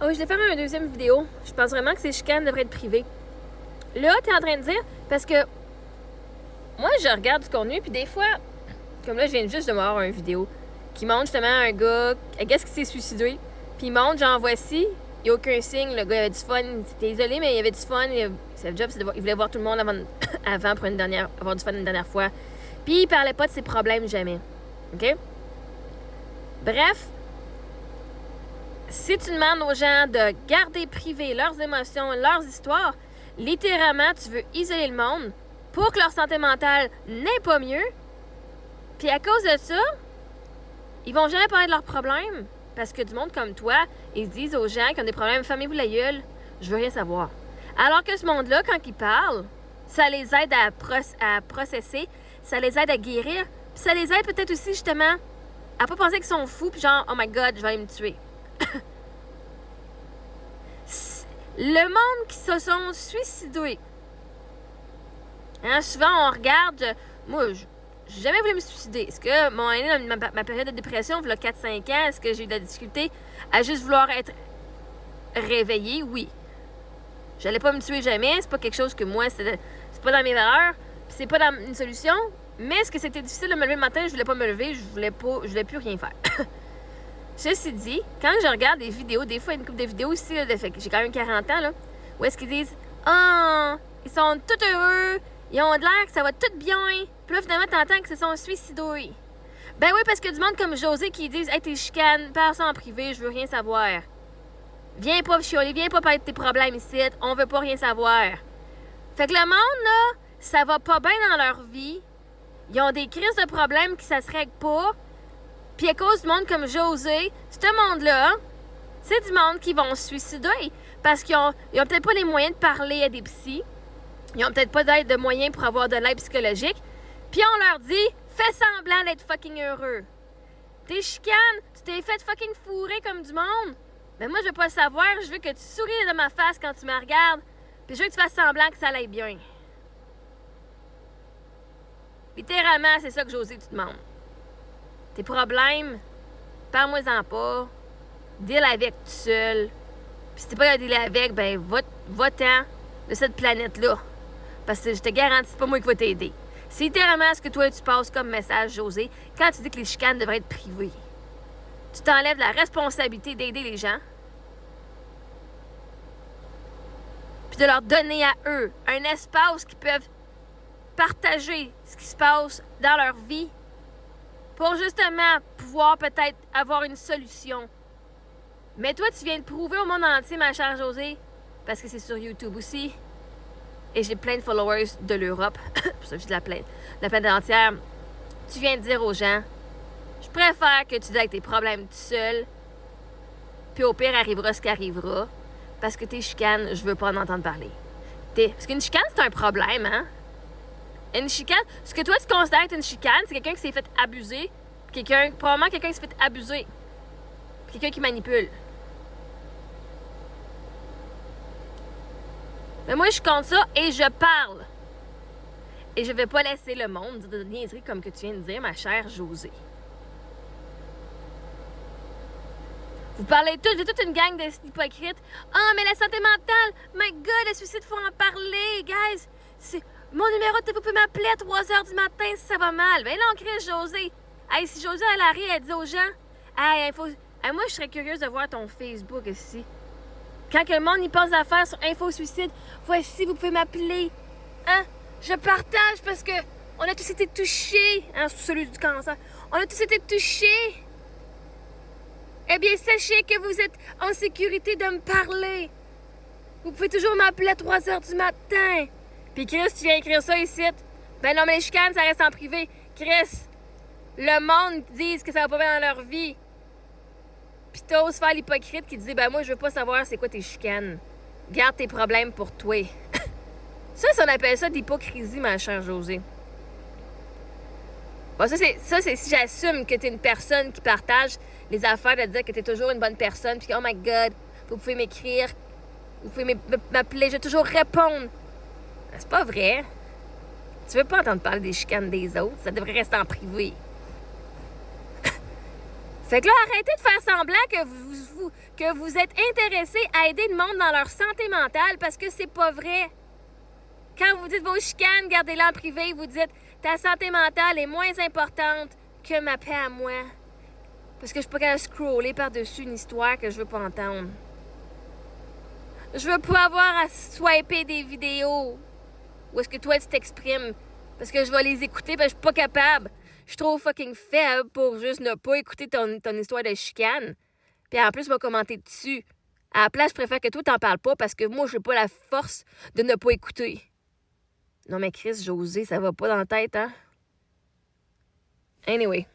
Oh, je vais faire une deuxième vidéo. Je pense vraiment que ces chicanes devraient être privées. Là, t'es en train de dire, parce que moi, je regarde du contenu, puis des fois, comme là, je viens juste de voir une vidéo qui montre justement un gars, qu'est-ce qui s'est suicidé, puis il montre, genre, voici, il n'y a aucun signe, le gars avait du fun, il était isolé, mais il avait du fun, c'est le job, il voulait voir tout le monde avant pour avoir du fun une dernière fois. Puis il parlait pas de ses problèmes jamais. OK? Bref, si tu demandes aux gens de garder privé leurs émotions, leurs histoires, littéralement, tu veux isoler le monde pour que leur santé mentale n'ait pas mieux. Puis à cause de ça, ils vont jamais parler de leurs problèmes. Parce que du monde comme toi, ils disent aux gens qui ont des problèmes, fermez-vous la gueule, je veux rien savoir. Alors que ce monde-là, quand ils parlent, ça les aide à processer, ça les aide à guérir, puis ça les aide peut-être aussi justement à pas penser qu'ils sont fous, puis genre, oh my god, je vais aller me tuer. Le monde qui se sont suicidés. Hein, souvent, on regarde. Moi, j'ai jamais voulu me suicider. Est-ce que mon aîné, dans ma période de dépression, il y a 4-5 ans, est-ce que j'ai eu de la difficulté à juste vouloir être réveillée? Oui. J'allais pas me tuer jamais. C'est pas quelque chose que moi, c'est pas dans mes valeurs. Puis c'est pas dans une solution. Mais est-ce que c'était difficile de me lever le matin? Je voulais pas me lever. Je voulais plus rien faire. Ceci dit, quand je regarde des vidéos, des fois, une couple de vidéos ici, là, j'ai quand même 40 ans, là, où est-ce qu'ils disent « Ah, ils sont tout heureux, ils ont de l'air que ça va tout bien. » Puis là, finalement, t'entends qu'ils se sont suicidés. Ben oui, parce que du monde comme José qui disent « Hey, t'es chicane, parle ça en privé, je veux rien savoir. Viens pas chialer, viens pas parler de tes problèmes ici, on veut pas rien savoir. » Fait que le monde, là, ça va pas bien dans leur vie. Ils ont des crises de problèmes qui ça se règle pas. Puis à cause du monde comme José, ce monde-là, c'est du monde qui vont se suicider. Parce qu'ils ont peut-être pas les moyens de parler à des psys. Ils ont peut-être pas de moyens pour avoir de l'aide psychologique. Puis on leur dit, fais semblant d'être fucking heureux. T'es chicane, tu t'es fait fucking fourrer comme du monde. Mais moi, je veux pas le savoir. Je veux que tu souris de ma face quand tu me regardes. Puis je veux que tu fasses semblant que ça aille bien. Littéralement, c'est ça que José, tu demandes. Tes problèmes, parle-moi-en pas. Deal avec tout seul. Puis si t'es pas à dealer avec, ben va-t'en de cette planète-là. Parce que je te garantis, c'est pas moi qui vais t'aider. C'est littéralement ce que toi tu passes comme message, José, quand tu dis que les chicanes devraient être privées. Tu t'enlèves la responsabilité d'aider les gens. Puis de leur donner à eux un espace qu'ils peuvent partager ce qui se passe dans leur vie. Pour justement pouvoir peut-être avoir une solution. Mais toi, tu viens de prouver au monde entier, ma chère Josée, parce que c'est sur YouTube aussi, et j'ai plein de followers de l'Europe, pour ça que je dis la planète entière, tu viens de dire aux gens, je préfère que tu dises avec tes problèmes tout seul, puis au pire arrivera ce qui arrivera, parce que tes chicanes, je veux pas en entendre parler. Parce qu'une chicane, c'est un problème, hein? Une chicane, ce que toi tu considères être une chicane, c'est quelqu'un qui s'est fait abuser, probablement quelqu'un qui s'est fait abuser, quelqu'un qui manipule. Mais moi je compte ça et je parle. Et je vais pas laisser le monde dire des niaiseries comme que tu viens de dire, ma chère Josée. Vous parlez tous, j'ai toute une gang d'hypocrites. Ah, mais la santé mentale, my God, le suicide, faut en parler, guys. Mon numéro, vous pouvez m'appeler à 3h du matin si ça va mal. Ben là, on crie José. Hey, si José, elle arrive, elle dit aux gens, hey, moi, je serais curieuse de voir ton Facebook ici. Quand que le monde y pense à faire sur Info Suicide, voici, vous pouvez m'appeler. Hein? Je partage parce que on a tous été touchés, hein, sous celui du cancer. On a tous été touchés. Eh bien, sachez que vous êtes en sécurité de me parler. Vous pouvez toujours m'appeler à 3h du matin. Puis Chris, tu viens écrire ça ici. Ben non, mais les chicanes, ça reste en privé. Chris, le monde dit que ça va pas bien dans leur vie. Puis t'oses faire l'hypocrite qui dit, ben moi, je veux pas savoir c'est quoi tes chicanes. Garde tes problèmes pour toi. Ça, on appelle ça d'hypocrisie, ma chère Josée. Bon, ça, c'est si j'assume que t'es une personne qui partage les affaires, de dire que t'es toujours une bonne personne, puis que, oh my God, vous pouvez m'écrire, vous pouvez m'appeler, je vais toujours répondre. C'est pas vrai. Tu veux pas entendre parler des chicanes des autres. Ça devrait rester en privé. Fait que là, arrêtez de faire semblant que vous êtes intéressé à aider le monde dans leur santé mentale parce que c'est pas vrai. Quand vous dites vos chicanes, gardez-les en privé, vous dites ta santé mentale est moins importante que ma paix à moi. Parce que je suis pas capable de scroller par-dessus une histoire que je veux pas entendre. Je veux pas avoir à swiper des vidéos où est-ce que toi tu t'exprimes. Parce que je vais les écouter, parce que je suis pas capable. Je suis trop fucking faible pour juste ne pas écouter ton histoire de chicane. Puis en plus, je vais commenter dessus. À la place, je préfère que toi t'en parles pas parce que moi, j'ai pas la force de ne pas écouter. Non mais Chris, José, ça va pas dans la tête, hein? Anyway.